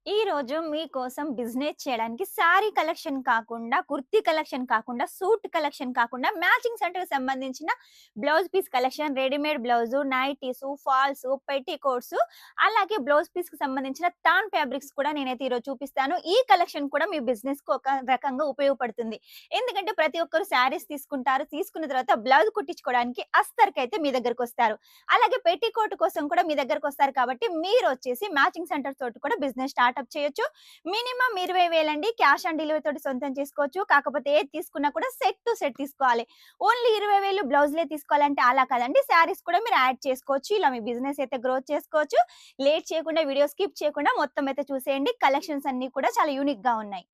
ఈ రోజు మీకోసం బిజినెస్ చేయడానికి శారీ కలెక్షన్ కాకుండా, కుర్తీ కలెక్షన్ కాకుండా, సూట్ కలెక్షన్ కాకుండా, మ్యాచింగ్ సెంటర్‌కి సంబంధించిన blouse piece collection, readymade blouse, nighties, falls, petticoats, అలాగే బ్లౌజ్ పీస్‌కి సంబంధించిన తాన్ ఫ్యాబ్రిక్స్ కూడా నేనైతే ఈరోజు చూపిస్తాను. ఈ కలెక్షన్ కూడా మీ బిజినెస్‌కి ఒక రకంగా ఉపయోగపడుతుంది. ఎందుకంటే ప్రతి ఒక్కరు శారీస్ తీసుకుంటారు. తీసుకున్న తర్వాత బ్లౌజ్ కుట్టించుకోవడానికి అస్తర్‌కైతే మీ దగ్గరకొస్తారు. అలాగే పెట్టికోట్ కోసం కూడా మీ దగ్గరకొస్తారు కాబట్టి మీరొచ్చేసి మ్యాచింగ్ సెంటర్ తోటి కూడా బిజినెస్ స్టార్ట్‌అప్ చేయొచ్చు. మినిమమ్ 20,000 అండి. క్యాష్ ఆన్ డెలివరీ తోటి సొంతం చేసుకోవచ్చు. కాకపోతే ఏది తీసుకున్నా కూడా సెట్ టు సెట్ తీసుకోవాలి. ఓన్లీ 20,000 బ్లౌజ్‌లే తీసుకోవాలంటే అలా కాదండి. శారీస్ కూడా మీరు యాడ్ చేసుకోవచ్చు. ఇలా మీ బిజినెస్ అయితే గ్రోత్ చేసుకోవచ్చు. లేట్ చేయకుండా వీడియో స్కిప్ చేయకుండా మొత్తం అయితే చూసేయండి. కలెక్షన్స్ అన్నీ కూడా చాలా యూనిక్‌గా ఉన్నాయి.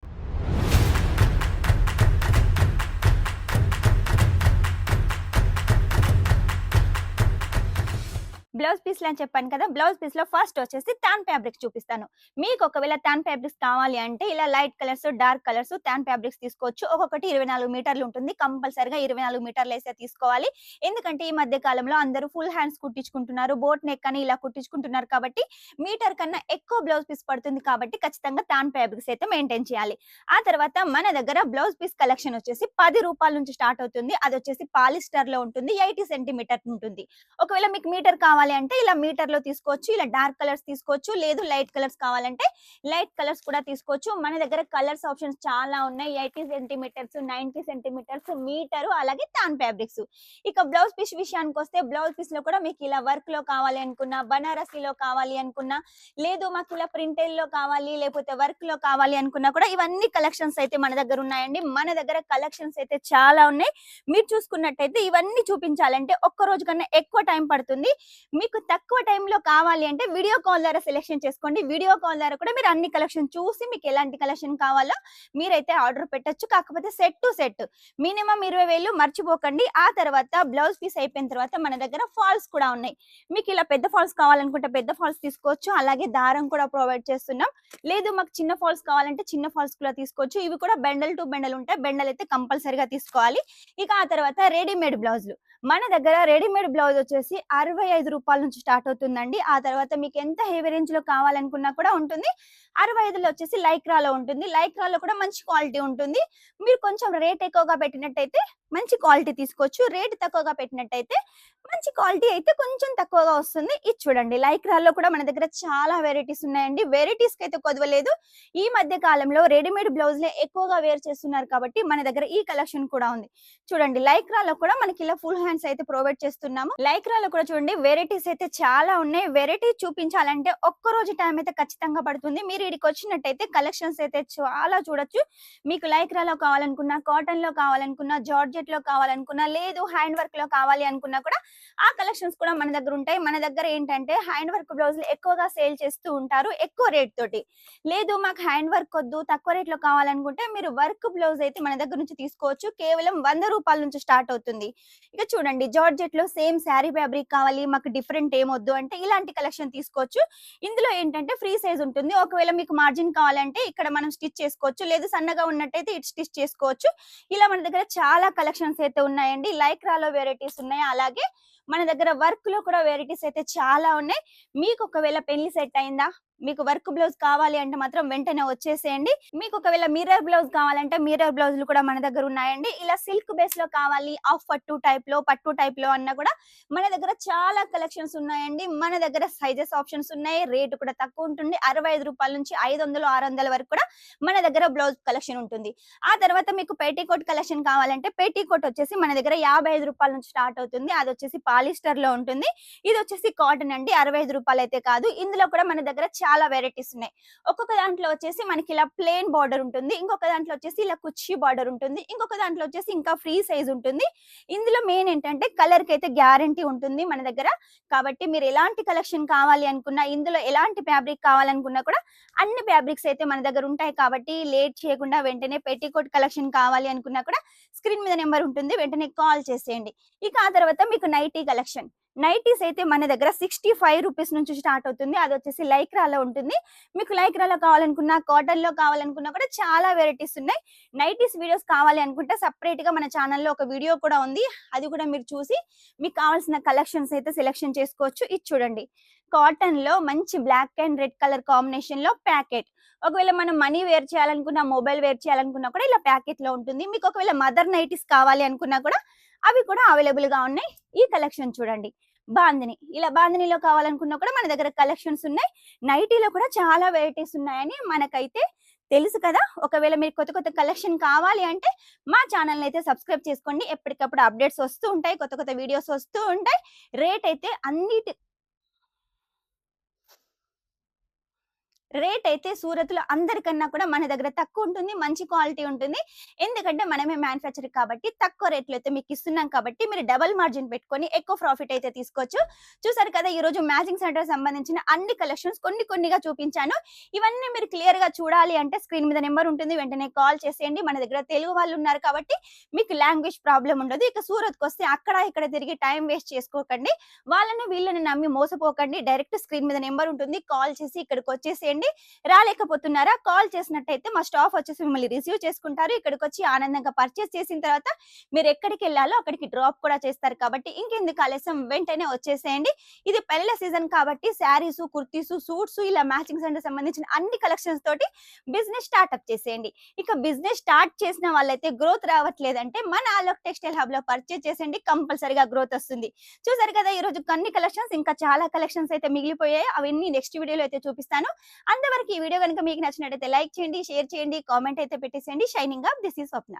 బ్లౌజ్ పీస్‌లు అని చెప్పాను కదా! బ్లౌజ్ పీస్‌లో ఫస్ట్ వచ్చేసి టాన్ ఫ్యాబ్రిక్స్ చూపిస్తాను. మీకు ఒకవేళ టాన్ ఫ్యాబ్రిక్స్ కావాలి అంటే ఇలా light colours, dark colours tan fabrics తీసుకోవచ్చు. ఒక్కొక్కటి 24 మీటర్లు ఉంటుంది. కంపల్సరీగా 24 మీటర్లైతే తీసుకోవాలి. ఎందుకంటే ఈ మధ్య కాలంలో అందరూ ఫుల్ హ్యాండ్స్ కుట్టించుకుంటున్నారు. బోట్ నెక్ అని ఇలా కుట్టించుకుంటున్నారు కాబట్టి మీటర్ కన్నా ఎక్కువ బ్లౌజ్ పీస్ పడుతుంది కాబట్టి ఖచ్చితంగా టాన్ ఫ్యాబ్రిక్స్ అయితే మెయింటైన్ చేయాలి. ఆ తర్వాత మన దగ్గర బ్లౌజ్ పీస్ కలెక్షన్ వచ్చేసి రూ. 10 నుంచి స్టార్ట్ అవుతుంది. అదొచ్చేసి పాలిస్టర్‌లో ఉంటుంది. 80 సెంటీమీటర్ ఉంటుంది. ఒకవేళ మీకు మీటర్ కావాలి అంటే ఇలా మీటర్‌లో తీసుకోవచ్చు. ఇలా డార్క్ కలర్స్ తీసుకోవచ్చు. లేదు లైట్ కలర్స్ కావాలంటే లైట్ కలర్స్ కూడా తీసుకోవచ్చు. మన దగ్గర కలర్స్ ఆప్షన్స్ చాలా ఉన్నాయి. 80 సెంటీమీటర్స్, 90 సెంటీమీటర్స్, మీటరు అలాగే టాన్ ఫ్యాబ్రిక్స్. ఇక బ్లౌజ్ పీస్ విషయానికొస్తే బ్లౌజ్ పీస్‌లో కూడా మీకు ఇలా వర్క్‌లో కావాలి అనుకున్నా, బనారసీలో కావాలి అనుకున్నా, లేదు మాకు ఇలా ప్రింటెడ్‌లో కావాలి, లేకపోతే వర్క్‌లో కావాలి అనుకున్నా కూడా ఇవన్నీ కలెక్షన్స్ అయితే మన దగ్గర ఉన్నాయండి. మన దగ్గర కలెక్షన్స్ అయితే చాలా ఉన్నాయి. మీరు చూసుకున్నట్టయితే ఇవన్నీ చూపించాలంటే ఒక్క రోజు కన్నా ఎక్కువ టైం పడుతుంది. మీకు తక్కువ టైంలో కావాలి అంటే వీడియో కాల్ ద్వారా సెలెక్షన్ చేసుకోండి. వీడియో కాల్ ద్వారా కూడా మీరు అన్ని కలెక్షన్ చూసి మీకు ఎలాంటి కలెక్షన్ కావాలో మీరైతే ఆర్డర్ పెట్టొచ్చు. కాకపోతే సెట్ టు సెట్ మినిమమ్ 20,000 మర్చిపోకండి. ఆ తర్వాత బ్లౌజ్ పీస్ అయిపోయిన తర్వాత మన దగ్గర ఫాల్స్ కూడా ఉన్నాయి. మీకు ఇలా పెద్ద ఫాల్స్ కావాలనుకుంటే పెద్ద ఫాల్స్ తీసుకోవచ్చు. అలాగే దారం కూడా ప్రొవైడ్ చేస్తున్నాం. లేదు మాకు చిన్న ఫాల్స్ కావాలంటే చిన్న ఫాల్స్ కూడా తీసుకోవచ్చు. ఇవి కూడా బెండల్ టు బెండల్ ఉంటాయి. బెండల్ అయితే కంపల్సరీగా తీసుకోవాలి. ఇక ఆ తర్వాత రెడీమేడ్ బ్లౌజ్‌లు. మన దగ్గర రెడీమేడ్ బ్లౌజ్ వచ్చేసి రూ. 65 నుంచి స్టార్ట్ అవుతుందండి. ఆ తర్వాత మీకు ఎంత హెవీ రేంజ్‌లో కావాలనుకున్నా కూడా ఉంటుంది. 65లో వచ్చేసి లైక్రాలో ఉంటుంది. లైక్రాలో కూడా మంచి క్వాలిటీ ఉంటుంది. మీరు కొంచెం రేట్ ఎక్కువగా పెట్టినట్టయితే మంచి క్వాలిటీ తీసుకోవచ్చు. రేట్ తక్కువగా పెట్టినట్టయితే మంచి క్వాలిటీ అయితే కొంచెం తక్కువగా వస్తుంది. ఇది చూడండి లైక్రాలో కూడా మన దగ్గర చాలా వెరైటీస్ ఉన్నాయండి. వెరైటీస్‌కైతే కొదవలేదు. ఈ మధ్య కాలంలో రెడీమేడ్ బ్లౌజ్‌లే ఎక్కువగా వేర్ చేస్తున్నారు కాబట్టి మన దగ్గర ఈ కలెక్షన్ కూడా ఉంది. చూడండి లైక్రాలో కూడా మనకి ఇలా ఫుల్ హ్యాండ్స్ అయితే ప్రొవైడ్ చేస్తున్నాము. లైక్రాలో కూడా చూడండి వెరైటీస్ అయితే చాలా ఉన్నాయి. వెరైటీ చూపించాలంటే ఒక్క రోజు టైం అయితే ఖచ్చితంగా పడుతుంది. మీరు ఈడికొచ్చినట్టయితే కలెక్షన్స్ అయితే చాలా చూడొచ్చు. మీకు లైక్రాలో కావాలనుకున్నా, కాటన్‌లో కావాలనుకున్నా, జార్జెట్‌లో కావాలనుకున్నా, లేదు హ్యాండ్ వర్క్‌లో కావాలి అనుకున్నా కూడా ఆ కలెక్షన్స్ కూడా మన దగ్గర ఉంటాయి. మన దగ్గర ఏంటంటే హ్యాండ్ వర్క్ బ్లౌజులు ఎక్కువగా సేల్ చేస్తూ ఉంటారు ఎక్కువ రేట్ తోటి. లేదు మాకు హ్యాండ్ వర్క్ వద్దు, తక్కువ రేట్‌లో కావాలనుకుంటే మీరు వర్క్ బ్లౌజ్ అయితే మన దగ్గర నుంచి తీసుకోవచ్చు. కేవలం రూ. 100 నుంచి స్టార్ట్ అవుతుంది. ఇక చూడండి జార్జెట్‌లో సేమ్ శారీ ఫ్యాబ్రిక్ కావాలి, మాకు డిఫరెంట్ ఏమొద్దు అంటే ఇలాంటి కలెక్షన్ తీసుకోవచ్చు. ఇందులో ఏంటంటే ఫ్రీ సైజ్ ఉంటుంది. ఒకవేళ మీకు మార్జిన్ కావాలంటే ఇక్కడ మనం స్టిచ్ చేసుకోవచ్చు. లేదు సన్నగా ఉన్నట్టయితే ఇటు స్టిచ్ చేసుకోవచ్చు. ఇలా మన దగ్గర చాలా కలెక్షన్స్ అయితే ఉన్నాయండి. లైక్రాలో వెరైటీస్ ఉన్నాయి. అలాగే మన దగ్గర వర్క్‌లో కూడా వెరైటీస్ అయితే చాలా ఉన్నాయి. మీకు ఒకవేళ పెళ్లి సెట్ అయిందా? మీకు వర్క్ బ్లౌజ్ కావాలి అంటే మాత్రం వెంటనే వచ్చేసేయండి. మీకు ఒకవేళ మిర్రర్ బ్లౌజ్ కావాలంటే మిర్రర్ బ్లౌజులు కూడా మన దగ్గర ఉన్నాయండి. ఇలా సిల్క్ బేస్‌లో కావాలి, హాఫ్ పట్టు టైప్‌లో అన్నా కూడా మన దగ్గర చాలా కలెక్షన్స్ ఉన్నాయండి. మన దగ్గర సైజెస్ ఆప్షన్స్ ఉన్నాయి. రేట్ కూడా తక్కువ ఉంటుంది. రూ. 65 నుంచి 500, 600 వరకు కూడా మన దగ్గర బ్లౌజ్ కలెక్షన్ ఉంటుంది. ఆ తర్వాత మీకు పెట్టికోట్ కలెక్షన్ కావాలంటే పెట్టికోట్ వచ్చేసి మన దగ్గర రూ. 55 నుంచి స్టార్ట్ అవుతుంది. అదొచ్చేసి పాలిస్టర్‌లో ఉంటుంది. ఇదొచ్చేసి కాటన్ అండి. రూ. 65 అయితే కాదు. ఇందులో కూడా మన దగ్గర చాలా వెరైటీస్ ఉన్నాయి. ఒక్కొక్క దాంట్లో వచ్చేసి మనకి ఇలా ప్లెయిన్ బార్డర్ ఉంటుంది. ఇంకొక దాంట్లో వచ్చేసి ఇలా కుర్చీ బార్డర్ ఉంటుంది. ఇంకొక దాంట్లో వచ్చేసి ఇంకా ఫ్రీ సైజ్ ఉంటుంది. ఇందులో మెయిన్ ఏంటంటే కలర్‌కి అయితే గ్యారంటీ ఉంటుంది మన దగ్గర. కాబట్టి మీరు ఎలాంటి కలెక్షన్ కావాలి అనుకున్నా, ఇందులో ఎలాంటి ఫ్యాబ్రిక్ కావాలనుకున్నా కూడా అన్ని ఫ్యాబ్రిక్స్ అయితే మన దగ్గర ఉంటాయి కాబట్టి లేట్ చేయకుండా వెంటనే పెట్టికోట్ కలెక్షన్ కావాలి అనుకున్నా కూడా స్క్రీన్ మీద నెంబర్ ఉంటుంది. వెంటనే కాల్ చేసేయండి. ఇక ఆ తర్వాత మీకు నైటీ కలెక్షన్. నైటీస్ అయితే మన దగ్గర రూ. 65 నుంచి స్టార్ట్ అవుతుంది. అదొచ్చేసి లైక్రాలో ఉంటుంది. మీకు లైక్రాలో కావాలనుకున్నా, కాటన్‌లో కావాలనుకున్నా కూడా చాలా వెరైటీస్ ఉన్నాయి. నైటీస్ వీడియోస్ కావాలి అనుకుంటే సెపరేట్‌గా మన ఛానెల్‌లో ఒక వీడియో కూడా ఉంది. అది కూడా మీరు చూసి మీకు కావాల్సిన కలెక్షన్స్ అయితే సెలెక్షన్ చేసుకోవచ్చు. ఇది చూడండి. కాటన్ లో మంచి black and red colour combination లో ప్యాకెట్. ఒకవేళ మనం మనీ వేర్ చేయాలనుకున్నా, మొబైల్ వేర్ చేయాలనుకున్నా కూడా ఇలా ప్యాకెట్ లో ఉంటుంది. మీకు ఒకవేళ మదర్ నైటీస్ కావాలి అనుకున్నా కూడా అవి కూడా అవైలబుల్ గా ఉన్నాయి. ఈ కలెక్షన్ చూడండి. బాందిని, ఇలా బాందినిలో కావాలనుకున్నా కూడా మన దగ్గర కలెక్షన్స్ ఉన్నాయి. నైటీలో కూడా చాలా వెరైటీస్ ఉన్నాయని మనకైతే తెలుసు కదా. ఒకవేళ మీరు కొత్త కొత్త కలెక్షన్ కావాలి అంటే మా ఛానల్ అయితే సబ్స్క్రైబ్ చేసుకోండి. ఎప్పటికప్పుడు అప్డేట్స్ వస్తూ ఉంటాయి, కొత్త కొత్త వీడియోస్ వస్తూ ఉంటాయి. రేట్ అయితే సూరత్‌లో అందరికన్నా కూడా మన దగ్గర తక్కువుంటుంది. మంచి క్వాలిటీ ఉంటుంది. ఎందుకంటే మనమే మ్యానుఫ్యాక్చరర్ కాబట్టి తక్కువ రేట్‌లో అయితే మీకిస్తున్నాం కాబట్టి మీరు డబుల్ మార్జిన్ పెట్టుకొని ఎక్కువ ప్రాఫిట్ అయితే తీసుకోవచ్చు. చూసారు కదా, ఈరోజు మ్యాచింగ్ సెంటర్‌కి సంబంధించిన అన్ని కలెక్షన్స్ కొన్ని కొన్నిగా చూపించాను. ఇవన్నీ మీరు క్లియర్‌గా చూడాలి అంటే స్క్రీన్ మీద నంబర్ ఉంటుంది. వెంటనే కాల్ చేసేయండి. మన దగ్గర తెలుగు వాళ్ళున్నారు కాబట్టి మీకు లాంగ్వేజ్ ప్రాబ్లమ్ ఉండదు. ఇక సూరత్‌కొస్తే అక్కడ ఇక్కడ తిరిగి టైం వేస్ట్ చేసుకోకండి. వాళ్ళని వీళ్ళని నమ్మి మోసపోకండి. డైరెక్ట్ స్క్రీన్ మీద నంబర్ ఉంటుంది. కాల్ చేసి ఇక్కడికొచ్చేసేయండి. రాలేకపోతున్నారా, కాల్ చేసినట్టయితే మా స్టాఫ్ వచ్చేసి మిమ్మల్ని రిసీవ్ చేసుకుంటారు. ఇక్కడికొచ్చి ఆనందంగా పర్చేస్ చేసిన తర్వాత మీరు ఎక్కడికి వెళ్ళాలో అక్కడికి డ్రాప్ కూడా చేస్తారు. కాబట్టి ఇంకెందుకు ఆలస్యం, వెంటనే వచ్చేసేయండి. ఇది పెళ్లిల సీజన్ కాబట్టి శారీస్, కుర్తీస్, సూట్స్ ఇలా మ్యాచింగ్ సెంటర్ సంబంధించిన అన్ని కలెక్షన్స్ తోటి బిజినెస్ స్టార్ట్అప్ చేసేయండి. ఇక బిజినెస్ స్టార్ట్ చేసిన వాళ్ళైతే గ్రోత్ రావట్లేదంటే మన ఆలోక్ టెక్స్టైల్ హబ్ లో పర్చేస్ చేసేయండి. కంపల్సరీగా గ్రోత్ వస్తుంది. చూసారు కదా, ఈ రోజు కొన్ని కలెక్షన్స్, ఇంకా చాలా కలెక్షన్స్ అయితే మిగిలిపోయాయి. అవన్నీ నెక్స్ట్ వీడియోలో అయితే చూపిస్తాను. అంతవరకు ఈ వీడియో కనుక మీకు నచ్చినట్టయితే లైక్ చేయండి, షేర్ చేయండి, కామెంట్ అయితే పెట్టేసేయండి. Shining up, this is Swapna.